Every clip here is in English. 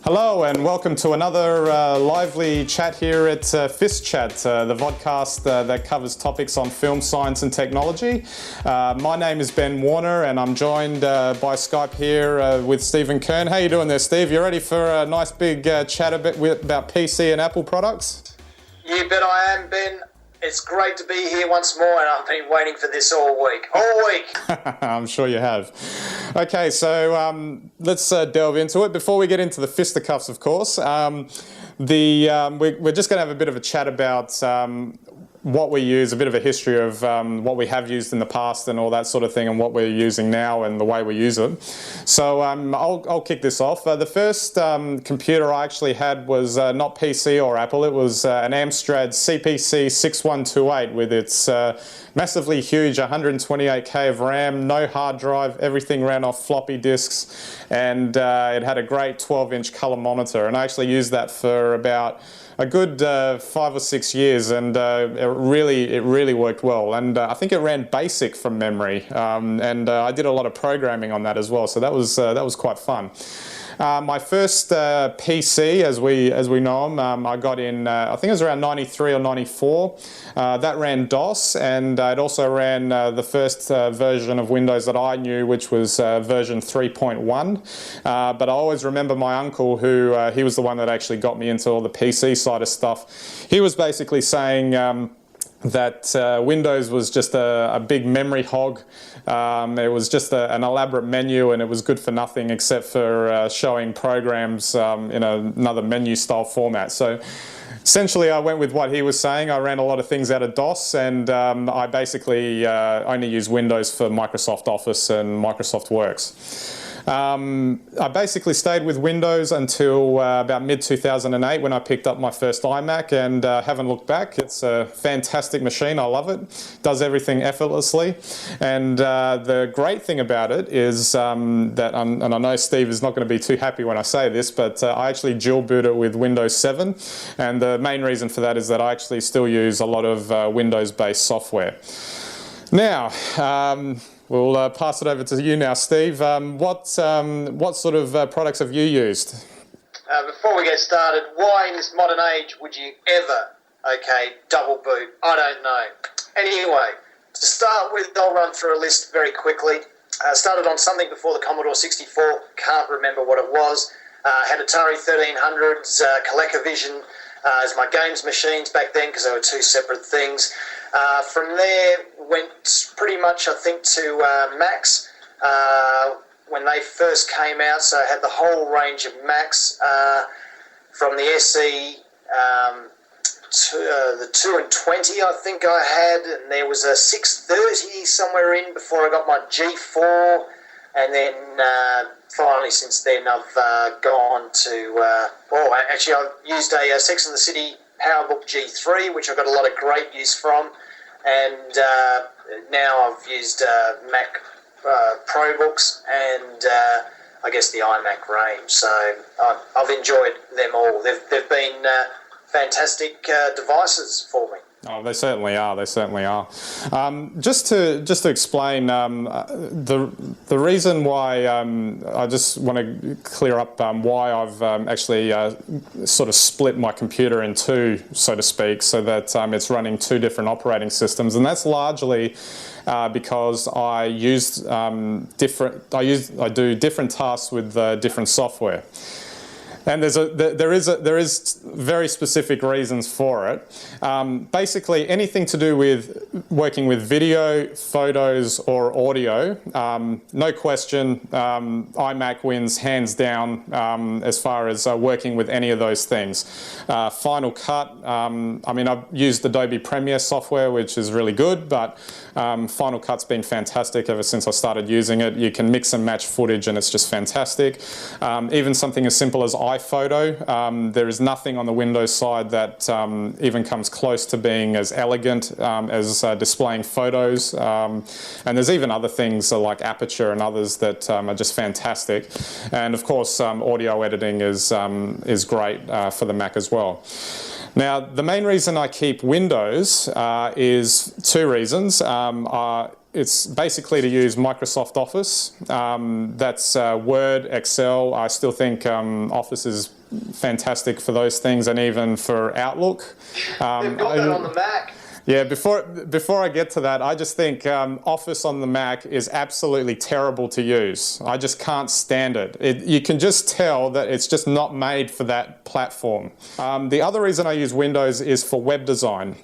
Hello and welcome to another lively chat here at FiST Chat, the vodcast that covers topics on film, science and technology. My name is Ben Warner and I'm joined by Skype here with Stephan Kern. How you doing there, Steve? You ready for a nice big chat about PC and Apple products? You bet I am, Ben. It's great to be here once more, and I've been waiting for this all week. I'm sure you have. Okay, so let's delve into it. Before we get into the fisticuffs, of course, we're just going to have a bit of a chat about what we use, a bit of a history of what we have used in the past and all that sort of thing, and what we're using now and the way we use it. So I'll kick this off. The first computer I actually had was not PC or Apple. It was an Amstrad CPC 6128 with its massively huge 128K of RAM, no hard drive, everything ran off floppy disks, and it had a great 12-inch color monitor. And I actually used that for about a good 5 or 6 years, and it really worked well. And I think it ran BASIC from memory, and I did a lot of programming on that as well. So that was quite fun. My first PC, as we know them, I got in, I think it was around 93 or 94. That ran DOS, and it also ran the first version of Windows that I knew, which was version 3.1. But I always remember my uncle, who he was the one that actually got me into all the PC side of stuff. He was basically saying that Windows was just a big memory hog. It was just an elaborate menu, and it was good for nothing except for showing programs in another menu style format. So essentially I went with what he was saying. I ran a lot of things out of DOS, and I basically only use Windows for Microsoft Office and Microsoft Works. I basically stayed with Windows until about mid-2008 when I picked up my first iMac, and haven't looked back. It's a fantastic machine. I love it. Does everything effortlessly. And the great thing about it is that, and I know Steve is not going to be too happy when I say this, but I actually dual boot it with Windows 7. And the main reason for that is that I actually still use a lot of Windows-based software. Now, we'll pass it over to you now, Steve. What sort of products have you used? Before we get started, why in this modern age would you ever, double boot? I don't know. Anyway, to start with, I'll run through a list very quickly. Started on something before the Commodore 64, can't remember what it was. Had Atari 1300s, ColecoVision as my games machines back then, because they were two separate things. From there, went pretty much, I think, to Macs when they first came out. So I had the whole range of Macs from the SE to the 2 and 20, I think I had, and there was a 630 somewhere in before I got my G4, and then finally since then I've gone to, actually I've used a Sex and the City PowerBook G3, which I got a lot of great use from, and now I've used Mac ProBooks and I guess the iMac range. So I've enjoyed them all. They've been fantastic devices for me. Oh, they certainly are. They certainly are. Just to explain the reason why I just want to clear up why I've actually sort of split my computer in two, so to speak, so that it's running two different operating systems, and that's largely because I do different tasks with different software. And there is very specific reasons for it. Basically, anything to do with working with video, photos, or audio, no question, iMac wins hands down as far as working with any of those things. Final Cut, I mean, I've used Adobe Premiere software, which is really good, but Final Cut's been fantastic ever since I started using it. You can mix and match footage, and it's just fantastic. Even something as simple as iPhoto. There is nothing on the Windows side that even comes close to being as elegant as displaying photos. And there's even other things like Aperture and others that are just fantastic. And of course, audio editing is great for the Mac as well. Now, the main reason I keep Windows is two reasons. it's basically to use Microsoft Office. That's Word, Excel. I still think Office is fantastic for those things, and even for Outlook. They've got that on the Mac. Yeah, before I get to that, I just think Office on the Mac is absolutely terrible to use. I just can't stand it. You can just tell that it's just not made for that platform. The other reason I use Windows is for web design.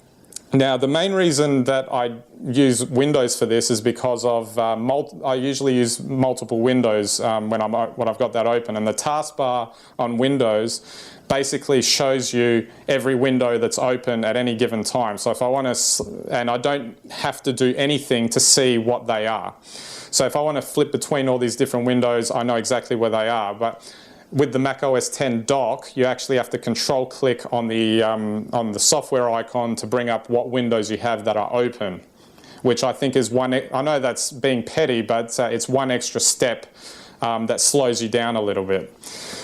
Now, the main reason that I use Windows for this is because of I usually use multiple windows when I've got that open, and the taskbar on Windows basically shows you every window that's open at any given time. So if I want to, and I don't have to do anything to see what they are. So if I want to flip between all these different windows, I know exactly where they are. But with the Mac OS X dock, you actually have to control click on the software icon to bring up what windows you have that are open, which I think is I know that's being petty, but it's one extra step that slows you down a little bit.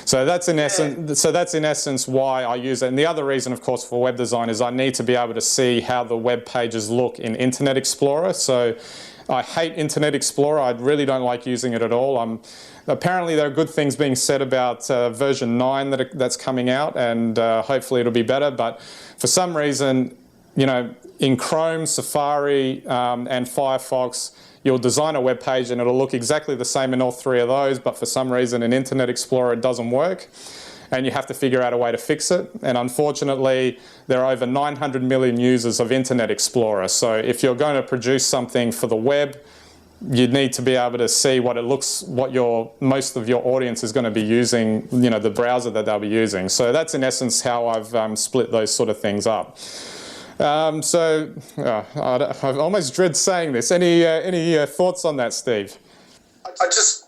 So that's in essence why I use it. And the other reason, of course, for web design is I need to be able to see how the web pages look in Internet Explorer. So I hate Internet Explorer. I really don't like using it at all. Apparently there are good things being said about version 9 that's coming out, and hopefully it'll be better. But for some reason, you know, in Chrome, Safari, and Firefox, you'll design a web page and it'll look exactly the same in all three of those, but for some reason in Internet Explorer it doesn't work, and you have to figure out a way to fix it. And unfortunately, there are over 900 million users of Internet Explorer. So if you're going to produce something for the web, you need to be able to see what it looks, what most of your audience is going to be using, you know, the browser that they'll be using. So that's in essence how I've split those sort of things up. I almost dread saying this. Any thoughts on that, Steve? I just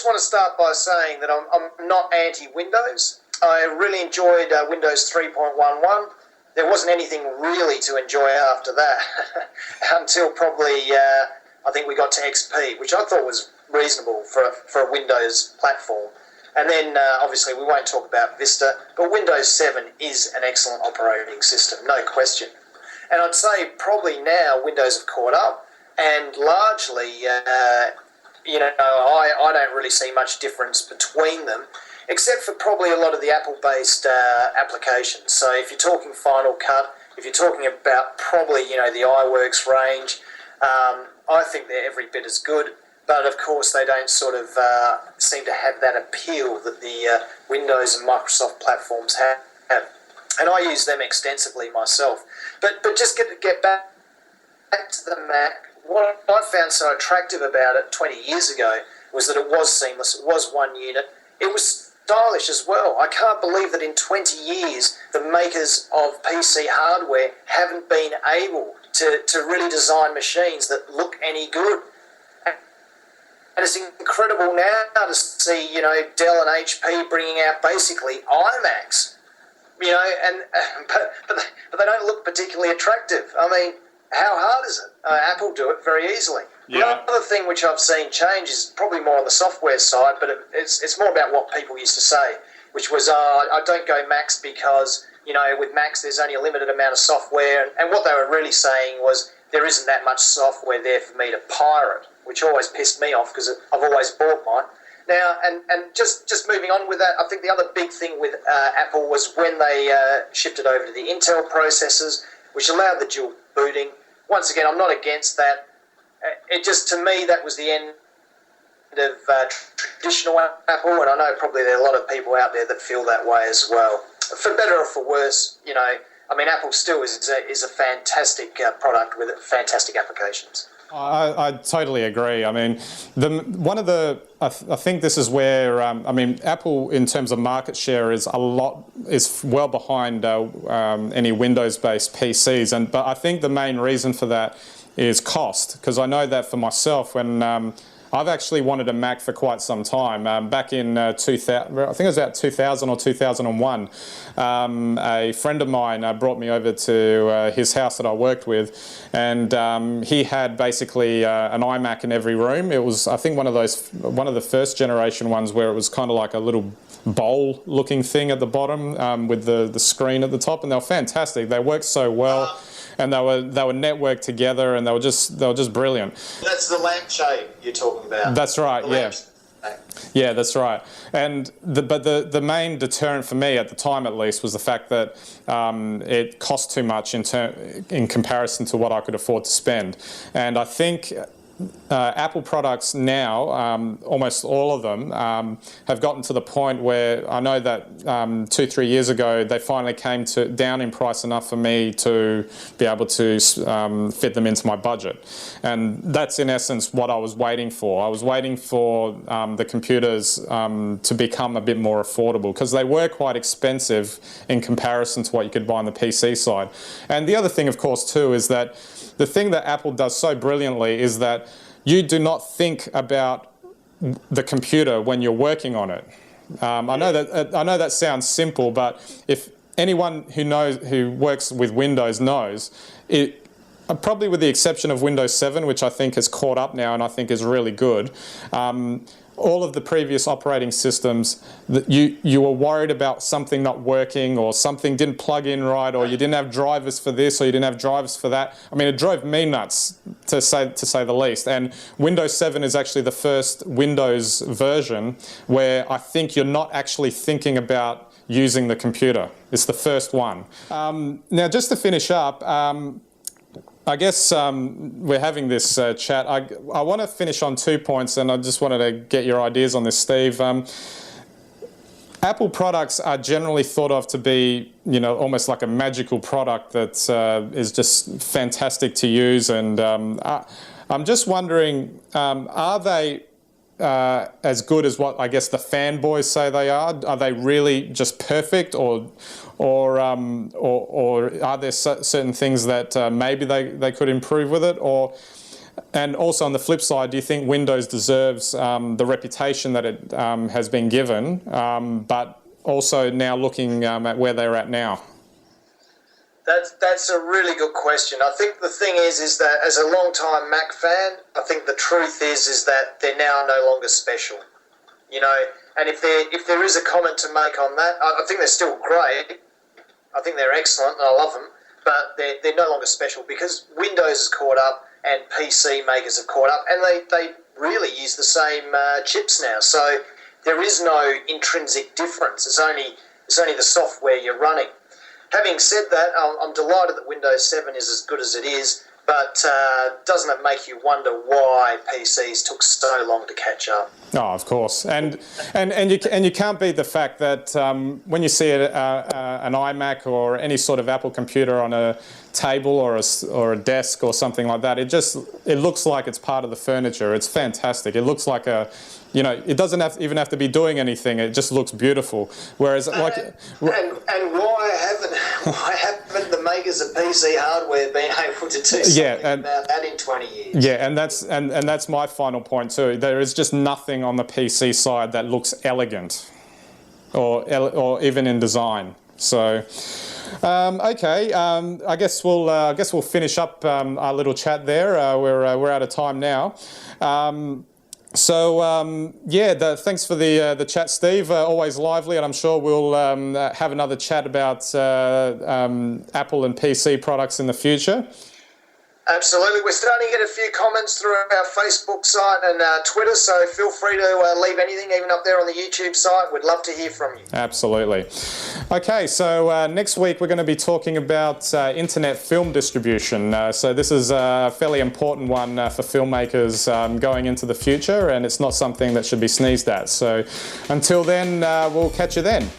want to start by saying that I'm not anti-Windows. I really enjoyed Windows 3.11. There wasn't anything really to enjoy after that until probably I think we got to XP, which I thought was reasonable for a Windows platform. And then, obviously, we won't talk about Vista, but Windows 7 is an excellent operating system, no question. And I'd say probably now Windows have caught up, and largely, you know, I don't really see much difference between them, except for probably a lot of the Apple-based applications. So if you're talking Final Cut, if you're talking about probably, you know, the iWorks range, I think they're every bit as good. But of course, they don't sort of seem to have that appeal that the Windows and Microsoft platforms have. And I use them extensively myself. But just get back to the Mac. What I found so attractive about it 20 years ago was that it was seamless. It was one unit. It was stylish as well. I can't believe that in 20 years, the makers of PC hardware haven't been able to really design machines that look any good. And it's incredible now to see, you know, Dell and HP bringing out basically iMacs, you know, but they don't look particularly attractive. I mean, how hard is it? Apple do it very easily. Yeah. The other thing which I've seen change is probably more on the software side, but it's more about what people used to say, which was, I don't go Macs because, you know, with Macs there's only a limited amount of software. And what they were really saying was there isn't that much software there for me to pirate, which always pissed me off because I've always bought mine. Now, and just moving on with that, I think the other big thing with Apple was when they shifted over to the Intel processors, which allowed the dual booting. Once again, I'm not against that. It just, to me, that was the end of traditional Apple, and I know probably there are a lot of people out there that feel that way as well. For better or for worse, you know, I mean, Apple still is a fantastic product with fantastic applications. I totally agree. I mean, I think this is where I mean, Apple in terms of market share is well behind any Windows-based PCs, but I think the main reason for that is cost, because I know that for myself when I've actually wanted a Mac for quite some time. Back in 2000, I think it was about 2000 or 2001, a friend of mine brought me over to his house that I worked with, and he had basically an iMac in every room. It was, I think, one of the first generation ones where it was kind of like a little bowl-looking thing at the bottom with the screen at the top, and they were fantastic. They worked so well. and they were networked together, and they were just brilliant. That's the lampshade you're talking about. That's right. Yeah. Yeah, that's right. And the main deterrent for me at the time, at least, was the fact that it cost too much in comparison to what I could afford to spend. And I think Apple products now, almost all of them, have gotten to the point where I know that 2-3 years ago they finally came down in price enough for me to be able to fit them into my budget. And that's in essence what I was waiting for. I was waiting for the computers to become a bit more affordable, because they were quite expensive in comparison to what you could buy on the PC side. And the other thing, of course, too, is that the thing that Apple does so brilliantly is that you do not think about the computer when you're working on it. I know that sounds simple, but if anyone who works with Windows knows it. Probably with the exception of Windows 7, which I think has caught up now and I think is really good. All of the previous operating systems, that you were worried about something not working, or something didn't plug in right, or you didn't have drivers for this, or you didn't have drivers for that. I mean, it drove me nuts, to say the least. And Windows 7 is actually the first Windows version where I think you're not actually thinking about using the computer. It's the first one. Now, just to finish up, I guess we're having this chat. I want to finish on 2 points, and I just wanted to get your ideas on this, Steve. Apple products are generally thought of to be, almost like a magical product that is just fantastic to use. And I'm just wondering, are they as good as what I guess the fanboys say they are? Are they really just perfect, or are there certain things that maybe they could improve with it? And also on the flip side, do you think Windows deserves the reputation that it has been given, but also now looking at where they're at now? That's a really good question. I think the thing is that as a long-time Mac fan, I think the truth is that they're now no longer special. And if there is a comment to make on that, I think they're still great. I think they're excellent, and I love them, but they're no longer special because Windows has caught up and PC makers have caught up, and they really use the same chips now. So there is no intrinsic difference. It's only the software you're running. Having said that, I'm delighted that Windows 7 is as good as it is, but doesn't it make you wonder why PCs took so long to catch up? Oh, of course, and you can't beat the fact that when you see an iMac or any sort of Apple computer on a table or a desk or something like that, it looks like it's part of the furniture. It's fantastic. It looks like it doesn't even have to be doing anything. It just looks beautiful. Whereas, and why haven't the makers of PC hardware been able to do something about that in 20 years? Yeah, and that's my final point too. There is just nothing on the PC side that looks elegant, or even in design. So. Okay, I guess we'll finish up our little chat there. We're out of time now. Thanks for the chat, Steve. Always lively, and I'm sure we'll have another chat about Apple and PC products in the future. Absolutely. We're starting to get a few comments through our Facebook site and Twitter, so feel free to leave anything, even up there on the YouTube site. We'd love to hear from you. Absolutely. Okay, so next week we're going to be talking about internet film distribution. So this is a fairly important one for filmmakers going into the future, and it's not something that should be sneezed at. So until then, we'll catch you then.